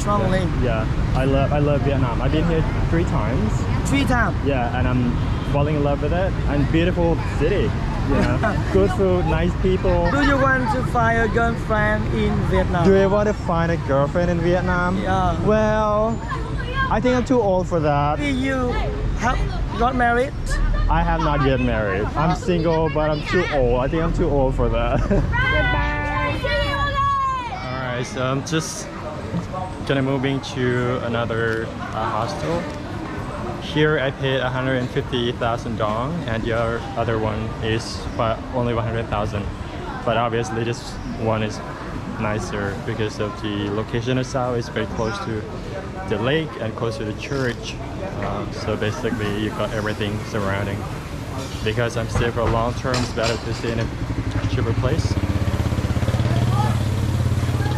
traveling. Yeah, I love Vietnam. I've been here 3 times. 3 times. Yeah, and I'm falling in love with it. And beautiful city. You know, good food, nice people. Do you want to find a girlfriend in Vietnam? Do I want to find a girlfriend in Vietnam? Yeah. Well, I think I'm too old for that. You have got married? I have not yet married. I'm single, but I'm too old. I think I'm too old for that. Alright, so I'm just gonna moving to another hostel. Here I paid 150,000 dong, and the other one is only 100,000. But obviously this one is nicer because of the location itself. It's very close to the lake and close to the church. So basically you got everything surrounding. Because I'm staying for a long term, it's better to stay in a cheaper place.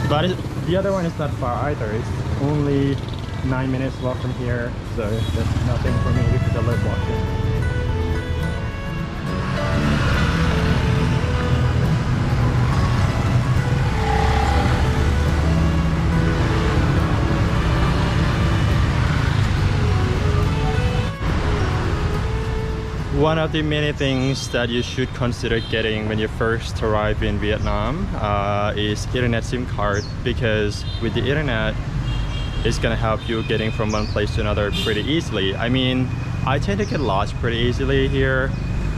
But the other one is not far either. It's only 9 minutes walk from here, so there's nothing for me because I love walking. One of the many things that you should consider getting when you first arrive in Vietnam is internet SIM card, because with the internet it's gonna help you getting from one place to another pretty easily. I mean, I tend to get lost pretty easily here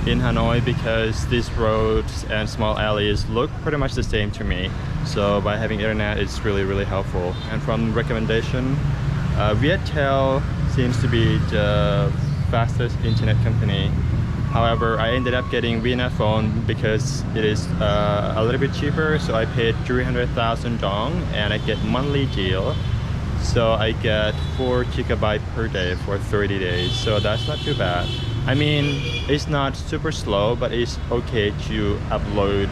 in Hanoi because these roads and small alleys look pretty much the same to me. So by having internet, it's really helpful. And from recommendation, Viettel seems to be the fastest internet company. However, I ended up getting VNet phone because it is a little bit cheaper. So I paid 300,000 dong and I get monthly deal. So I get 4 GB per day for 30 days. So that's not too bad. I mean, it's not super slow, but it's okay to upload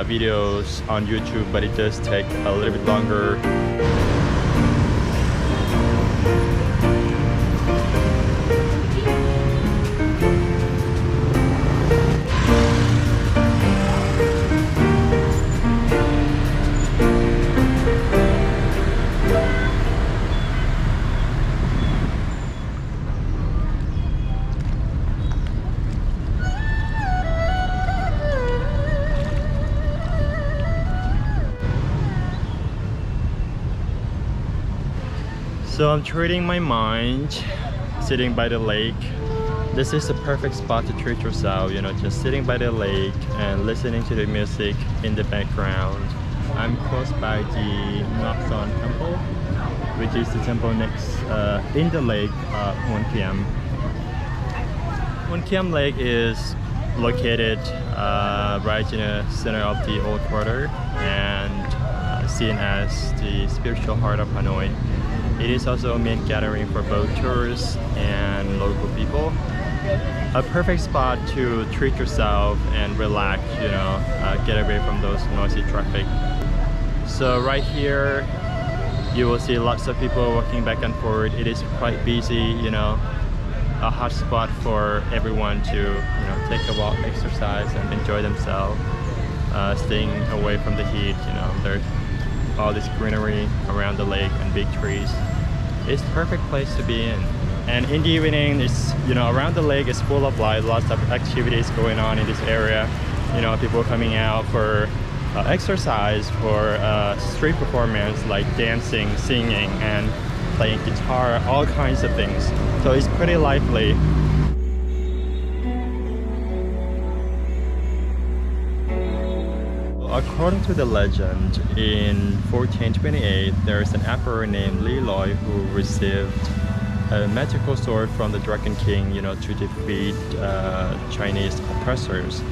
videos on YouTube, but it does take a little bit longer. So I'm treating my mind, sitting by the lake. This is the perfect spot to treat yourself, you know, just sitting by the lake and listening to the music in the background. I'm close by the Ngọc temple, which is the temple next in the lake, Hoan Kiem. Hoan Kiem Lake is located right in the center of the old quarter and seen as the spiritual heart of Hanoi. It is also a main gathering for both tourists and local people. A perfect spot to treat yourself and relax, you know, get away from those noisy traffic. So right here, you will see lots of people walking back and forth. It is quite busy, you know, a hot spot for everyone to, you know, take a walk, exercise, and enjoy themselves, staying away from the heat. You know, there's all this greenery around the lake and big trees. It's the perfect place to be in. And in the evening, it's, you know, around the lake is full of life, lots of activities going on in this area. You know, people coming out for exercise, for street performance like dancing, singing, and playing guitar, all kinds of things. So it's pretty lively. According to the legend, in 1428, there is an emperor named Lý Lôi who received a magical sword from the Dragon King, you know, to defeat Chinese oppressors.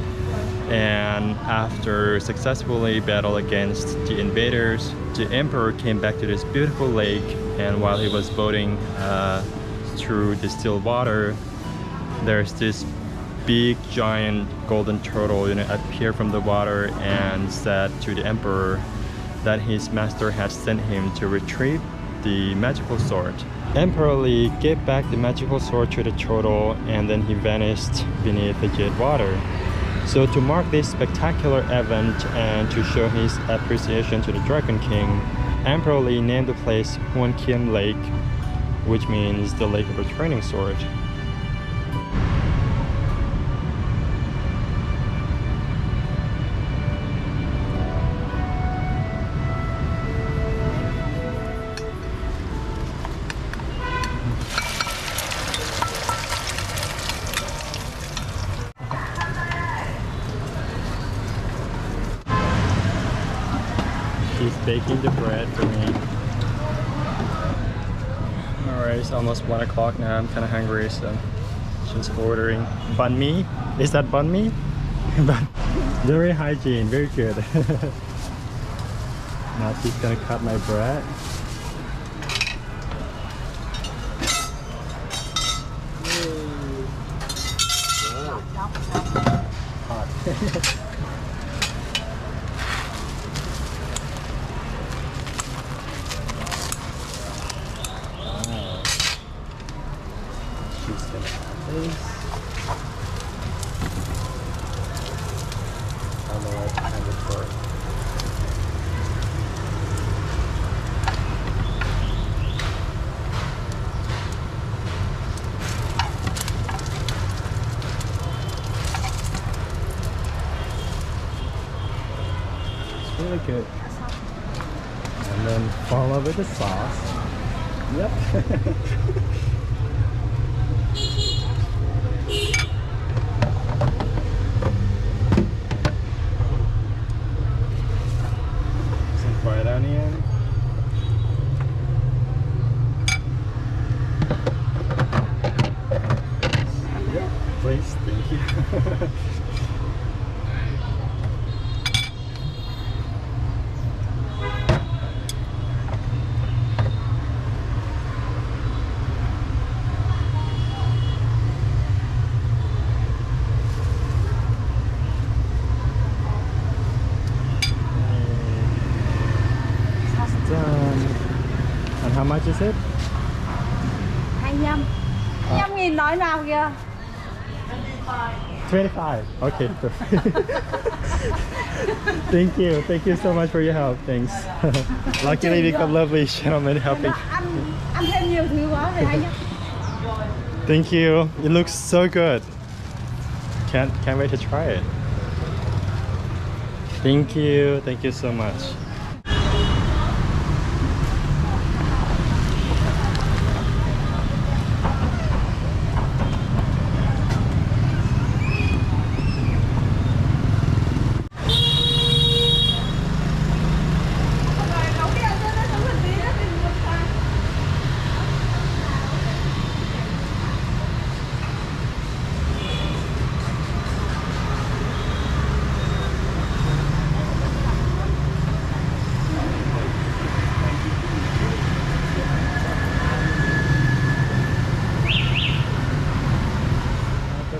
And after successfully battle against the invaders, the emperor came back to this beautiful lake, and while he was boating through the still water, there's this big giant golden turtle, you know, appeared from the water and said to the emperor that his master had sent him to retrieve the magical sword. Emperor Li gave back the magical sword to the turtle, and then he vanished beneath the jet water. So to mark this spectacular event and to show his appreciation to the Dragon King, Emperor Lee named the place Hoan Kiem Lake, which means the lake of a training sword. He's baking the bread for me. Alright, it's almost 1 o'clock now. I'm kind of hungry, so just ordering banh mi. Is that banh mi? But very hygiene, very good. Now she's gonna cut my bread. Hot. She's gonna have this. I don't know what to have it for. It's really good. And then follow with the sauce. Yep. Some fried onion. Yep, please, thank you. Done. And how much is it? 25. 25.000 nói nào kìa. 25. Okay, perfect. Thank you so much for your help. Thanks. Luckily we got lovely gentlemen helping. Ăn thêm nhiều thứ quá về hay nhá. Thank you. It looks so good. Can't wait to try it. Thank you so much.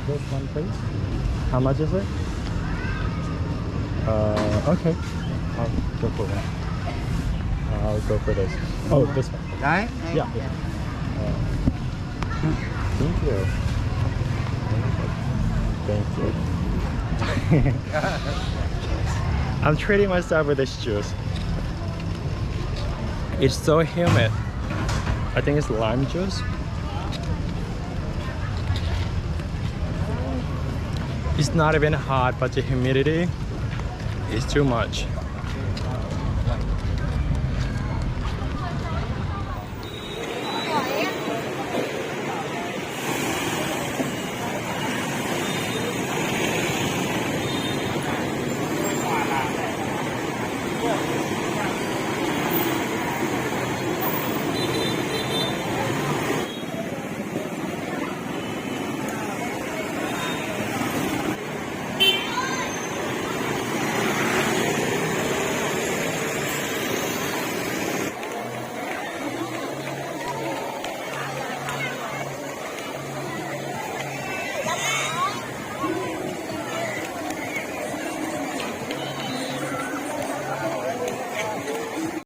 This one, please. How much is it? Okay. I'll go for that. I'll go for this. Oh, this one. Đấy. Yeah. Thank you. Thank you. I'm treating myself with this juice. It's so humid. I think it's lime juice. It's not even hot, but the humidity is too much.